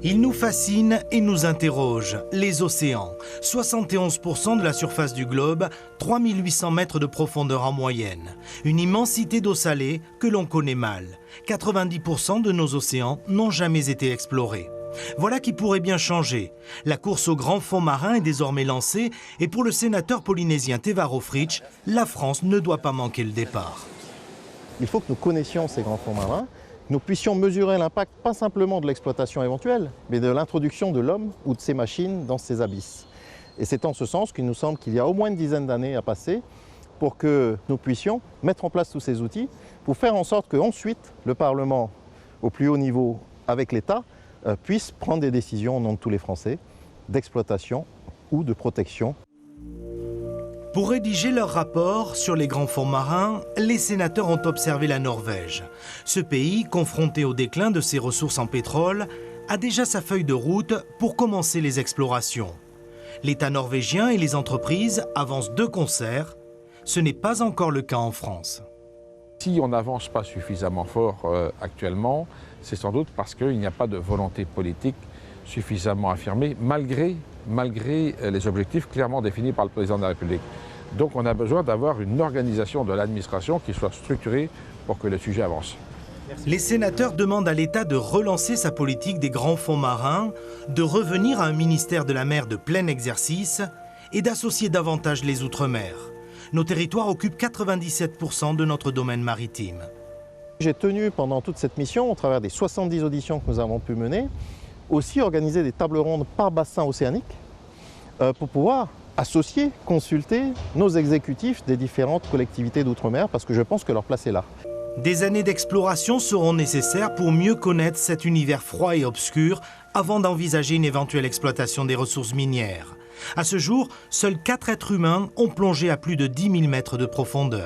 Ils nous fascinent et nous interrogent. Les océans, 71% de la surface du globe, 3800 mètres de profondeur en moyenne. Une immensité d'eau salée que l'on connaît mal. 90% de nos océans n'ont jamais été explorés. Voilà qui pourrait bien changer. La course aux grands fonds marins est désormais lancée et pour le sénateur polynésien Tevaro Fritsch, la France ne doit pas manquer le départ. Il faut que nous connaissions ces grands fonds marins, que nous puissions mesurer l'impact pas simplement de l'exploitation éventuelle, mais de l'introduction de l'homme ou de ses machines dans ces abysses. Et c'est en ce sens qu'il nous semble qu'il y a au moins une dizaine d'années à passer pour que nous puissions mettre en place tous ces outils pour faire en sorte qu'ensuite le Parlement, au plus haut niveau avec l'État, puisse prendre des décisions au nom de tous les Français d'exploitation ou de protection. Pour rédiger leur rapport sur les grands fonds marins, les sénateurs ont observé la Norvège. Ce pays, confronté au déclin de ses ressources en pétrole, a déjà sa feuille de route pour commencer les explorations. L'État norvégien et les entreprises avancent de concert. Ce n'est pas encore le cas en France. Si on n'avance pas suffisamment fort actuellement, c'est sans doute parce qu'il n'y a pas de volonté politique suffisamment affirmée, malgré les objectifs clairement définis par le président de la République. Donc on a besoin d'avoir une organisation de l'administration qui soit structurée pour que le sujet avance. Les sénateurs demandent à l'État de relancer sa politique des grands fonds marins, de revenir à un ministère de la mer de plein exercice et d'associer davantage les Outre-mer. Nos territoires occupent 97% de notre domaine maritime. J'ai tenu pendant toute cette mission, au travers des 70 auditions que nous avons pu mener, aussi organiser des tables rondes par bassin océanique pour pouvoir associer, consulter nos exécutifs des différentes collectivités d'outre-mer parce que je pense que leur place est là. Des années d'exploration seront nécessaires pour mieux connaître cet univers froid et obscur avant d'envisager une éventuelle exploitation des ressources minières. À ce jour, seuls 4 êtres humains ont plongé à plus de 10 000 mètres de profondeur.